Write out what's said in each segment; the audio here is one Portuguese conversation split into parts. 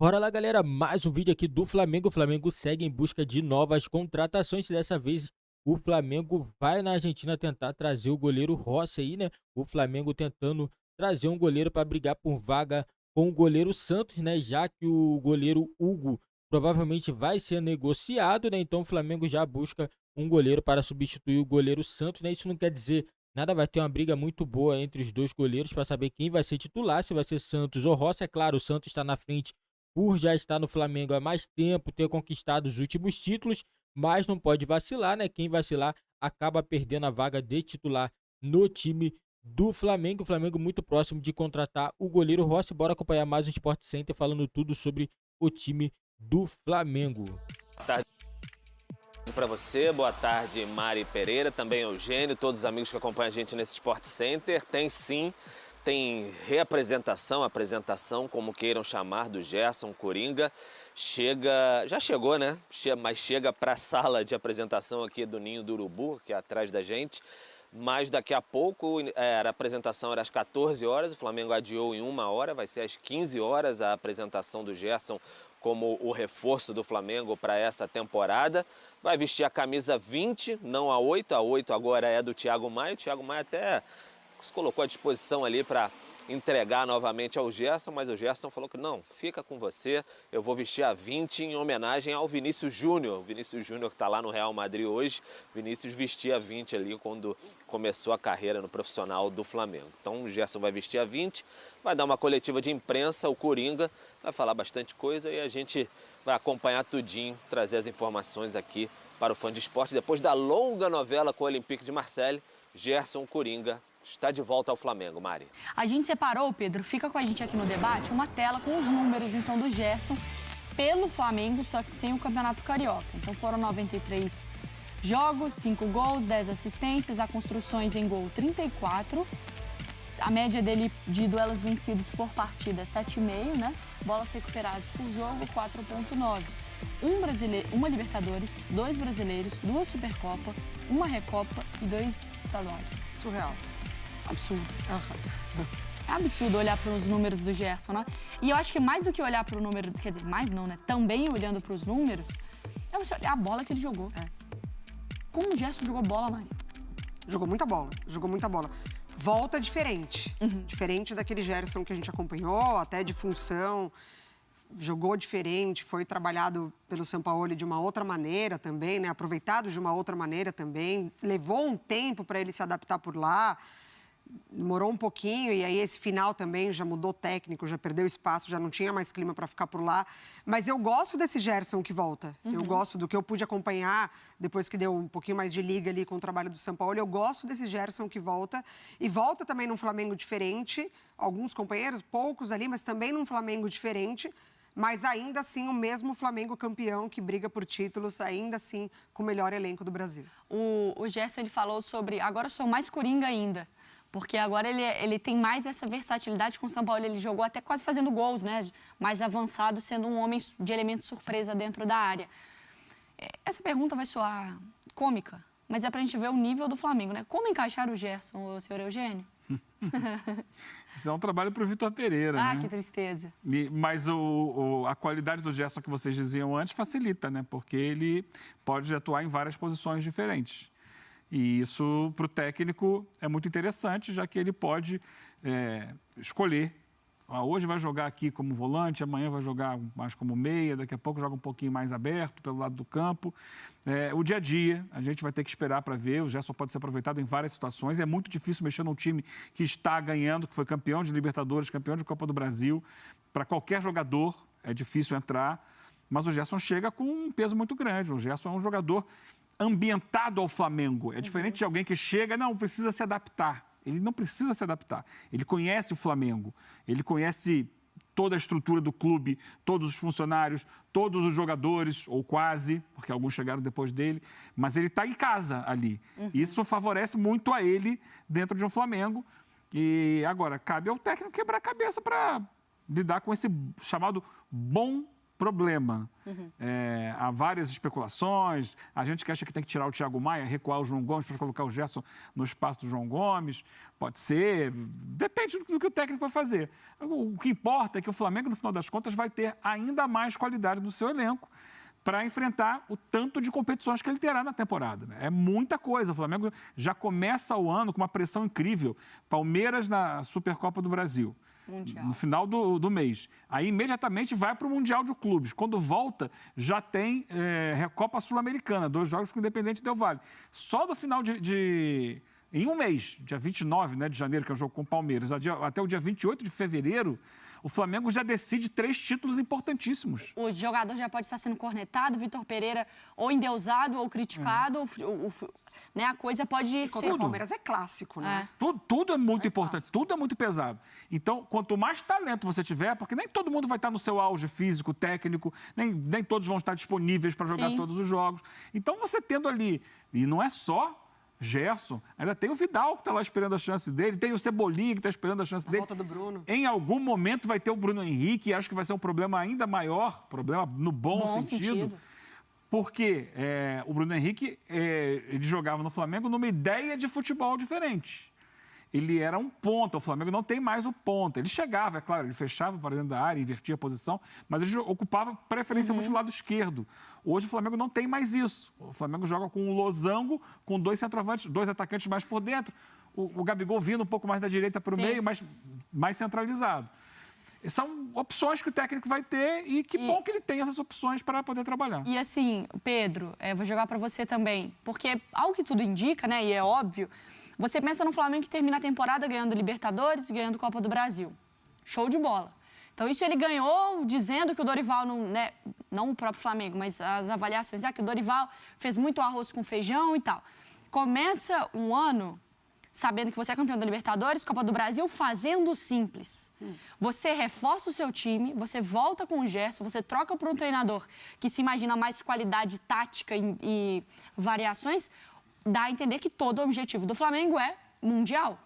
Bora lá, galera, mais um vídeo aqui do Flamengo. O Flamengo segue em busca de novas contratações. Dessa vez, o Flamengo vai na Argentina tentar trazer o goleiro Rossi aí, né? O Flamengo tentando trazer um goleiro para brigar por vaga com o goleiro Santos, né? Já que o goleiro Hugo provavelmente vai ser negociado, né? Então o Flamengo já busca um goleiro para substituir o goleiro Santos, né? Isso não quer dizer nada, vai ter uma briga muito boa entre os dois goleiros para saber quem vai ser titular, se vai ser Santos ou Rossi. É claro, o Santos está na frente por já estar no Flamengo há mais tempo, ter conquistado os últimos títulos, mas não pode vacilar, né? Quem vacilar acaba perdendo a vaga de titular no time do Flamengo. O Flamengo muito próximo de contratar o goleiro Rossi. Bora acompanhar mais o Sport Center falando tudo sobre o time do Flamengo. Boa tarde para você, boa tarde Mari Pereira, também Eugênio, todos os amigos que acompanham a gente nesse Sport Center. Tem apresentação, como queiram chamar, do Gerson Coringa. Já chegou, né? Mas chega para a sala de apresentação aqui do Ninho do Urubu, que é atrás da gente. Mas daqui a pouco, a apresentação era às 14 horas, o Flamengo adiou em 1 hora, vai ser às 15 horas a apresentação do Gerson como o reforço do Flamengo para essa temporada. Vai vestir a camisa 20, não a 8, a 8 agora é do Thiago Maia. O Thiago Maia até se colocou à disposição ali para entregar novamente ao Gerson, mas o Gerson falou que não, fica com você, eu vou vestir a 20 em homenagem ao Vinícius Júnior. O Vinícius Júnior que está lá no Real Madrid hoje, Vinícius vestia a 20 ali quando começou a carreira no profissional do Flamengo. Então o Gerson vai vestir a 20, vai dar uma coletiva de imprensa, o Coringa vai falar bastante coisa e a gente vai acompanhar tudinho, trazer as informações aqui para o Fã de Esporte. Depois da longa novela com o Olympique de Marseille, Gerson Coringa está de volta ao Flamengo, Mari. A gente separou, Pedro, fica com a gente aqui no debate, uma tela com os números, então, do Gerson pelo Flamengo, só que sem o Campeonato Carioca. Então, foram 93 jogos, 5 gols, 10 assistências, a construções em gol 34. A média dele de duelos vencidos por partida é 7,5, né? Bolas recuperadas por jogo, 4,9. Uma Libertadores, 2 brasileiros, 2 Supercopa, 1 Recopa e 2 estaduais. Surreal. Absurdo. É absurdo olhar para os números do Gerson, né? E eu acho que mais do que olhar para o número, quer dizer, mais não, né? Também olhando para os números, é você olhar a bola que ele jogou. Como o Gerson jogou bola, Mari? Jogou muita bola. Volta diferente. Diferente daquele Gerson que a gente acompanhou, até de função. Jogou diferente, foi trabalhado pelo Sampaoli de uma outra maneira também, né? Aproveitado de uma outra maneira também. Levou um tempo para ele se adaptar por lá. Demorou um pouquinho e aí esse final também já mudou técnico, já perdeu espaço, já não tinha mais clima para ficar por lá. Mas eu gosto desse Gerson que volta. Eu gosto do que eu pude acompanhar depois que deu um pouquinho mais de liga ali com o trabalho do Sampaoli. Eu gosto desse Gerson que volta e volta também num Flamengo diferente. Alguns companheiros, poucos ali, mas também num Flamengo diferente. Mas ainda assim o mesmo Flamengo campeão que briga por títulos, ainda assim com o melhor elenco do Brasil. O Gerson, ele falou sobre, agora eu sou mais Coringa ainda. Porque agora ele tem mais essa versatilidade com o São Paulo. Ele jogou até quase fazendo gols, né? Mais avançado, sendo um homem de elemento surpresa dentro da área. Essa pergunta vai soar cômica, mas é pra gente ver o nível do Flamengo, né? Como encaixar o Gerson, senhor Eugênio? Isso é um trabalho para o Vitor Pereira, né? Que tristeza. Mas a qualidade do Gerson que vocês diziam antes facilita, né? Porque ele pode atuar em várias posições diferentes. E isso, para o técnico, é muito interessante, já que ele pode escolher. Hoje vai jogar aqui como volante, amanhã vai jogar mais como meia, daqui a pouco joga um pouquinho mais aberto pelo lado do campo. O dia a dia, a gente vai ter que esperar para ver. O Gerson pode ser aproveitado em várias situações. É muito difícil mexer num time que está ganhando, que foi campeão de Libertadores, campeão de Copa do Brasil. Para qualquer jogador é difícil entrar, mas o Gerson chega com um peso muito grande. O Gerson é um jogador ambientado ao Flamengo. É diferente de alguém que chega, não, precisa se adaptar. Ele não precisa se adaptar. Ele conhece o Flamengo. Ele conhece toda a estrutura do clube, todos os funcionários, todos os jogadores, ou quase, porque alguns chegaram depois dele, mas ele está em casa ali. Isso favorece muito a ele dentro de um Flamengo. E agora, cabe ao técnico quebrar a cabeça para lidar com esse chamado bom problema. Há várias especulações, a gente que acha que tem que tirar o Thiago Maia, recuar o João Gomes para colocar o Gerson no espaço do João Gomes, pode ser, depende do que o técnico vai fazer. O que importa é que o Flamengo, no final das contas, vai ter ainda mais qualidade no seu elenco para enfrentar o tanto de competições que ele terá na temporada. Né? É muita coisa. O Flamengo já começa o ano com uma pressão incrível. Palmeiras na Supercopa do Brasil. Mundial. No final do mês. Aí, imediatamente, vai para o Mundial de Clubes. Quando volta, já tem Recopa Sul-Americana, 2 jogos com o Independente Del Valle. Só do final em um mês, dia 29, né, de janeiro, que é o jogo com o Palmeiras, até o dia 28 de fevereiro, o Flamengo já decide 3 títulos importantíssimos. O jogador já pode estar sendo cornetado, Vitor Pereira ou endeusado ou criticado, né? A coisa pode ser... Contra o Palmeiras é clássico, né? Tudo é muito importante, clássico. Tudo é muito pesado. Então, quanto mais talento você tiver, porque nem todo mundo vai estar no seu auge físico, técnico, nem todos vão estar disponíveis para jogar todos os jogos. Então, você tendo ali, e não é só Gerson, ainda tem o Vidal que está lá esperando a chance dele, tem o Cebolinha que está esperando a chance dele. Volta do Bruno. Em algum momento vai ter o Bruno Henrique, e acho que vai ser um problema ainda maior, problema no bom sentido. Porque o Bruno Henrique, ele jogava no Flamengo numa ideia de futebol diferente. Ele era um ponta, o Flamengo não tem mais o ponta. Ele chegava, é claro, ele fechava para dentro da área, invertia a posição, mas ele ocupava preferencialmente o lado esquerdo. Hoje o Flamengo não tem mais isso. O Flamengo joga com um losango, com 2 centroavantes, 2 atacantes mais por dentro. O Gabigol vindo um pouco mais da direita para o meio, mas mais centralizado. São opções que o técnico vai ter e que bom que ele tem essas opções para poder trabalhar. E assim, Pedro, vou jogar para você também, porque ao que tudo indica, né, e é óbvio, você pensa no Flamengo que termina a temporada ganhando Libertadores, ganhando Copa do Brasil. Show de bola. Então isso ele ganhou dizendo que o Dorival, não o próprio Flamengo, mas as avaliações, que o Dorival fez muito arroz com feijão e tal. Começa um ano sabendo que você é campeão da Libertadores, Copa do Brasil, fazendo simples. Você reforça o seu time, você volta com o Gerson, você troca por um treinador que se imagina mais qualidade tática e variações, dá a entender que todo o objetivo do Flamengo é mundial.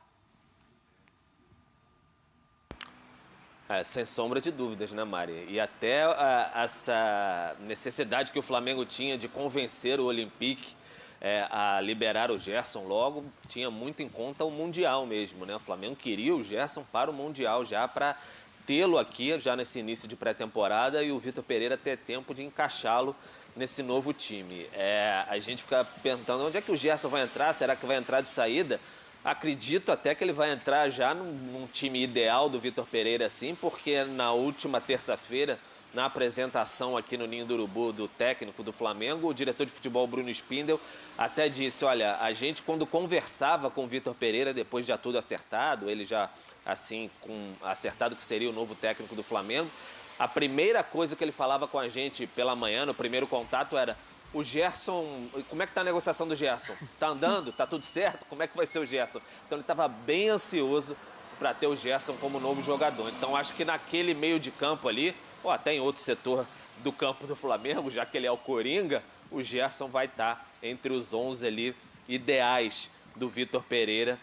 Sem sombra de dúvidas, né, Mari? E até essa necessidade que o Flamengo tinha de convencer o Olympique a liberar o Gerson logo, tinha muito em conta o Mundial mesmo, né? O Flamengo queria o Gerson para o Mundial já, para tê-lo aqui já nesse início de pré-temporada e o Vitor Pereira ter tempo de encaixá-lo nesse novo time. A gente fica perguntando onde é que o Gerson vai entrar, será que vai entrar de saída? Acredito até que ele vai entrar já num time ideal do Vitor Pereira, assim, porque na última terça-feira, na apresentação aqui no Ninho do Urubu do técnico do Flamengo, o diretor de futebol Bruno Spindel até disse, olha, a gente quando conversava com o Vitor Pereira, depois de já tudo acertado, ele já, assim, acertado que seria o novo técnico do Flamengo, a primeira coisa que ele falava com a gente pela manhã, no primeiro contato, era o Gerson, como é que tá a negociação do Gerson? Tá andando? Tá tudo certo? Como é que vai ser o Gerson? Então ele estava bem ansioso para ter o Gerson como novo jogador. Então acho que naquele meio de campo ali, ou até em outro setor do campo do Flamengo, já que ele é o Coringa, o Gerson vai estar entre os 11 ali ideais do Vitor Pereira.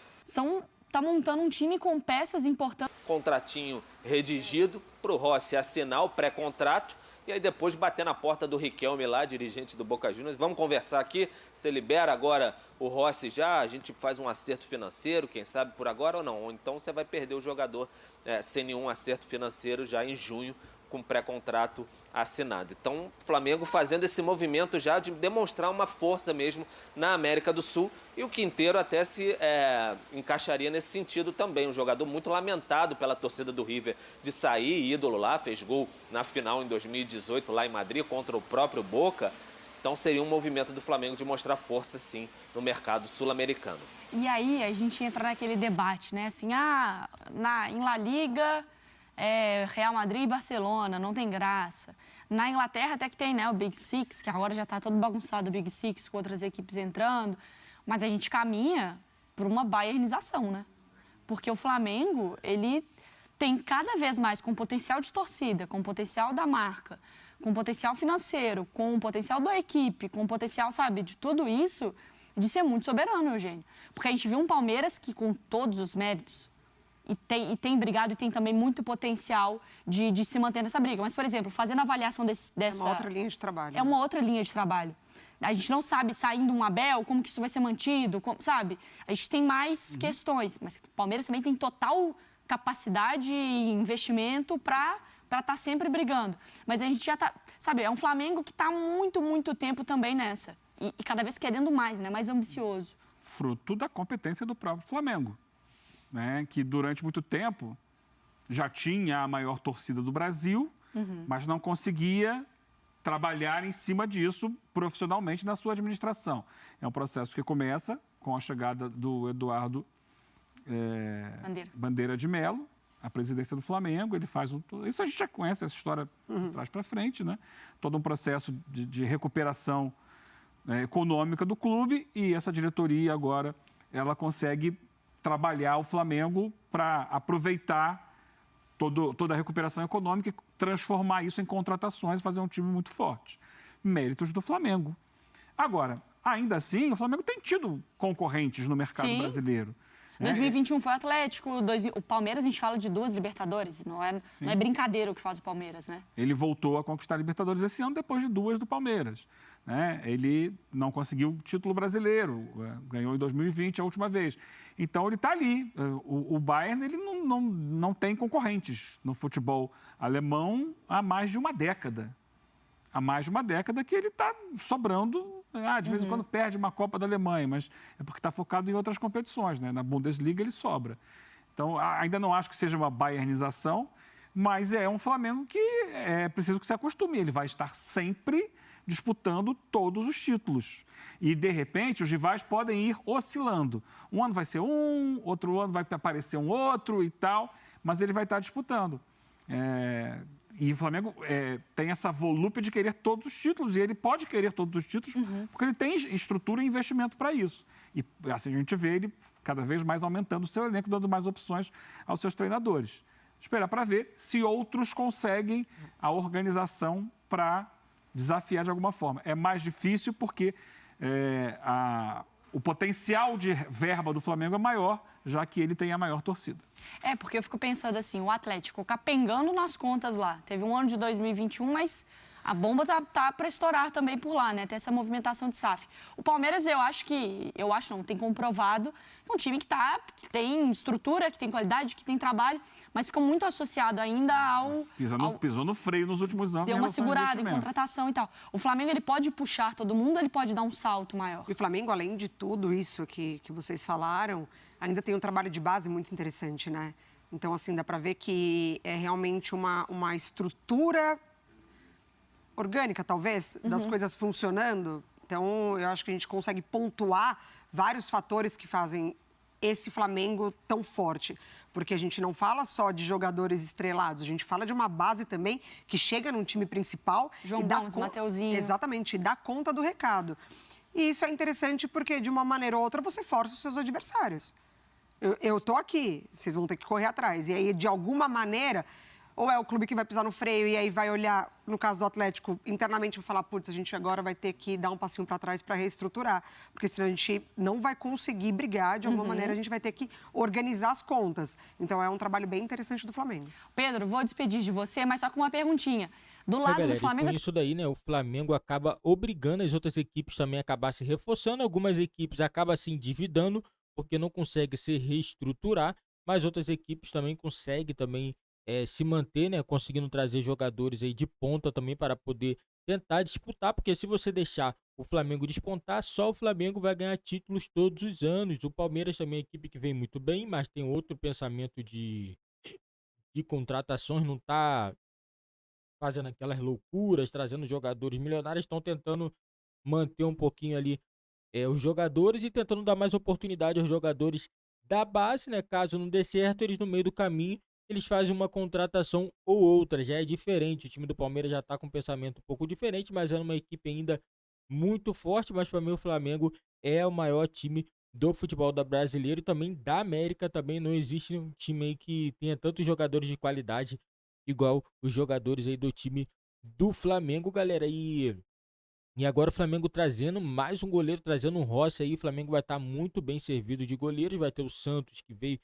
Tá montando um time com peças importantes. Contratinho redigido para o Rossi assinar o pré-contrato e aí depois bater na porta do Riquelme lá, dirigente do Boca Juniors. Vamos conversar aqui, você libera agora o Rossi já, a gente faz um acerto financeiro, quem sabe por agora ou não. Ou então você vai perder o jogador sem nenhum acerto financeiro já em junho, com pré-contrato assinado. Então, o Flamengo fazendo esse movimento já de demonstrar uma força mesmo na América do Sul e o Quinteiro até se encaixaria nesse sentido também. Um jogador muito lamentado pela torcida do River de sair, ídolo lá, fez gol na final em 2018 lá em Madrid contra o próprio Boca. Então, seria um movimento do Flamengo de mostrar força, sim, no mercado sul-americano. E aí, a gente entra naquele debate, né? Assim, em La Liga... Real Madrid e Barcelona, não tem graça. Na Inglaterra até que tem, né, o Big Six, que agora já está todo bagunçado o Big Six, com outras equipes entrando. Mas a gente caminha por uma bayernização, né? Porque o Flamengo, ele tem cada vez mais, com potencial de torcida, com potencial da marca, com potencial financeiro, com potencial da equipe, com potencial, sabe, de tudo isso, de ser muito soberano, Eugênio. Porque a gente viu um Palmeiras que, com todos os méritos, e tem brigado e tem também muito potencial de se manter nessa briga. Mas, por exemplo, fazendo a avaliação dessa... É uma outra linha de trabalho. É uma outra linha de trabalho. A gente não sabe, saindo um Abel, como que isso vai ser mantido, sabe? A gente tem mais questões, mas o Palmeiras também tem total capacidade e investimento para estar sempre brigando. Mas a gente já tá, sabe, é um Flamengo que está há muito tempo também nessa. E cada vez querendo mais, né? Mais ambicioso. Fruto da competência do próprio Flamengo, né? Que durante muito tempo já tinha a maior torcida do Brasil, mas não conseguia trabalhar em cima disso profissionalmente na sua administração. É um processo que começa com a chegada do Eduardo Bandeira de Melo, a presidência do Flamengo. Ele faz isso a gente já conhece, essa história de trás para frente, né? Todo um processo de recuperação econômica do clube, e essa diretoria agora ela consegue trabalhar o Flamengo para aproveitar toda a recuperação econômica e transformar isso em contratações e fazer um time muito forte. Méritos do Flamengo. Agora, ainda assim, o Flamengo tem tido concorrentes no mercado brasileiro. 2021 foi o Atlético, o Palmeiras a gente fala de 2 Libertadores, não é brincadeira o que faz o Palmeiras, né? Ele voltou a conquistar a Libertadores esse ano depois de 2 do Palmeiras, né? Ele não conseguiu o título brasileiro, ganhou em 2020 a última vez. Então ele está ali. O Bayern ele não tem concorrentes no futebol alemão há mais de uma década. Há mais de uma década que ele está sobrando. De vez em quando perde uma Copa da Alemanha, mas é porque está focado em outras competições, né? Na Bundesliga ele sobra. Então, ainda não acho que seja uma bayernização, mas é um Flamengo que é preciso que se acostume. Ele vai estar sempre disputando todos os títulos. E, de repente, os rivais podem ir oscilando. Um ano vai ser um, outro ano vai aparecer um outro e tal, mas ele vai estar disputando. E o Flamengo tem essa volúpia de querer todos os títulos, e ele pode querer todos os títulos porque ele tem estrutura e investimento para isso. E assim a gente vê ele cada vez mais aumentando o seu elenco, dando mais opções aos seus treinadores. Esperar para ver se outros conseguem a organização para desafiar de alguma forma. É mais difícil porque o potencial de verba do Flamengo é maior, já que ele tem a maior torcida. Porque eu fico pensando assim, o Atlético capengando nas contas lá. Teve um ano de 2021, mas a bomba tá para estourar também por lá, né? Tem essa movimentação de SAF. O Palmeiras, tem comprovado que é um time que tem estrutura, que tem qualidade, que tem trabalho, mas ficou muito associado ainda ao... Pisou no freio nos últimos anos. Deu uma segurada em contratação e tal. O Flamengo, ele pode puxar todo mundo, ele pode dar um salto maior. E o Flamengo, além de tudo isso que vocês falaram, ainda tem um trabalho de base muito interessante, né? Então, assim, dá para ver que é realmente uma estrutura orgânica, talvez, das coisas funcionando. Então, eu acho que a gente consegue pontuar vários fatores que fazem esse Flamengo tão forte. Porque a gente não fala só de jogadores estrelados, a gente fala de uma base também que chega num time principal... João Gomes, Mateuzinho. Exatamente, e dá conta do recado. E isso é interessante porque, de uma maneira ou outra, você força os seus adversários. Eu tô aqui, vocês vão ter que correr atrás. E aí, de alguma maneira... Ou é o clube que vai pisar no freio e aí vai olhar, no caso do Atlético, internamente vai falar, putz, a gente agora vai ter que dar um passinho para trás para reestruturar, porque senão a gente não vai conseguir brigar, de alguma maneira a gente vai ter que organizar as contas. Então é um trabalho bem interessante do Flamengo. Pedro, vou despedir de você, mas só com uma perguntinha. Do lado galera, do Flamengo... com isso daí, né, o Flamengo acaba obrigando as outras equipes também a acabar se reforçando, algumas equipes acabam se endividando porque não conseguem se reestruturar, mas outras equipes também conseguem também se manter, né, conseguindo trazer jogadores aí de ponta também para poder tentar disputar, porque se você deixar o Flamengo despontar, só o Flamengo vai ganhar títulos todos os anos. O Palmeiras também é uma equipe que vem muito bem, mas tem outro pensamento de contratações, não tá fazendo aquelas loucuras, trazendo jogadores milionários, estão tentando manter um pouquinho ali os jogadores e tentando dar mais oportunidade aos jogadores da base, né, caso não dê certo, eles no meio do caminho eles fazem uma contratação ou outra, já é diferente. O time do Palmeiras já está com um pensamento um pouco diferente, mas é uma equipe ainda muito forte. Mas para mim o Flamengo é o maior time do futebol brasileiro e também da América. Também não existe um time aí que tenha tantos jogadores de qualidade igual os jogadores aí do time do Flamengo, galera. E agora o Flamengo trazendo mais um goleiro, trazendo um Rossi aí. O Flamengo vai estar muito bem servido de goleiros. Vai ter o Santos, que veio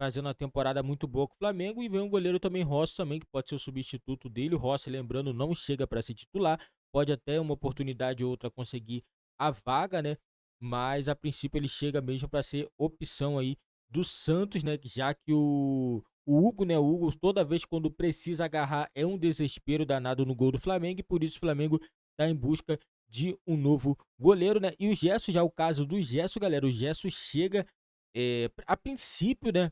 fazendo uma temporada muito boa com o Flamengo, e vem um goleiro também, Rossi, também, que pode ser o substituto dele. O Rossi, lembrando, não chega para ser titular, pode até uma oportunidade ou outra conseguir a vaga, né? Mas a princípio ele chega mesmo para ser opção aí do Santos, né? Já que o Hugo, né? O Hugo, toda vez quando precisa agarrar, é um desespero danado no gol do Flamengo, e por isso o Flamengo está em busca de um novo goleiro, né? E o Gerson, já o caso do Gerson, galera, o Gerson chega, a princípio, né?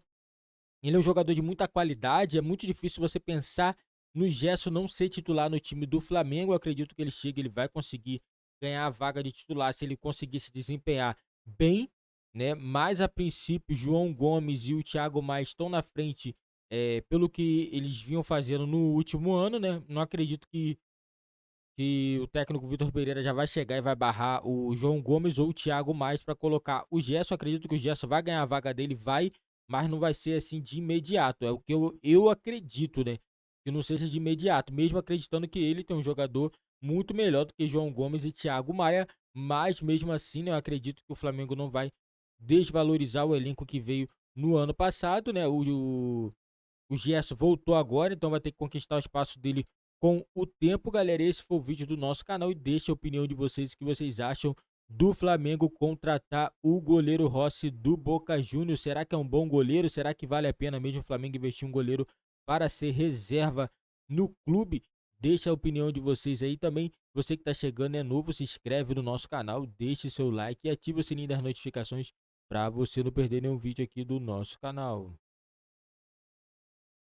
Ele é um jogador de muita qualidade, é muito difícil você pensar no Gerson não ser titular no time do Flamengo. Eu acredito que ele chega, ele vai conseguir ganhar a vaga de titular se ele conseguir se desempenhar bem, né? Mas a princípio, João Gomes e o Thiago Maia estão na frente, pelo que eles vinham fazendo no último ano, né? Não acredito que o técnico Vitor Pereira já vai chegar e vai barrar o João Gomes ou o Thiago Maia para colocar o Gerson. Acredito que o Gerson vai ganhar a vaga dele, mas não vai ser assim de imediato. É o que eu acredito, né? Que não seja de imediato, mesmo acreditando que ele tem um jogador muito melhor do que João Gomes e Thiago Maia, mas mesmo assim, né, eu acredito que o Flamengo não vai desvalorizar o elenco que veio no ano passado, né? O Gerson voltou agora, então vai ter que conquistar o espaço dele com o tempo, galera. Esse foi o vídeo do nosso canal, e deixa a opinião de vocês, o que vocês acham do Flamengo contratar o goleiro Rossi do Boca Juniors. Será que é um bom goleiro? Será que vale a pena mesmo o Flamengo investir um goleiro para ser reserva no clube? Deixa a opinião de vocês aí também. Você que está chegando, é novo, se inscreve no nosso canal, deixe seu like e ative o sininho das notificações para você não perder nenhum vídeo aqui do nosso canal.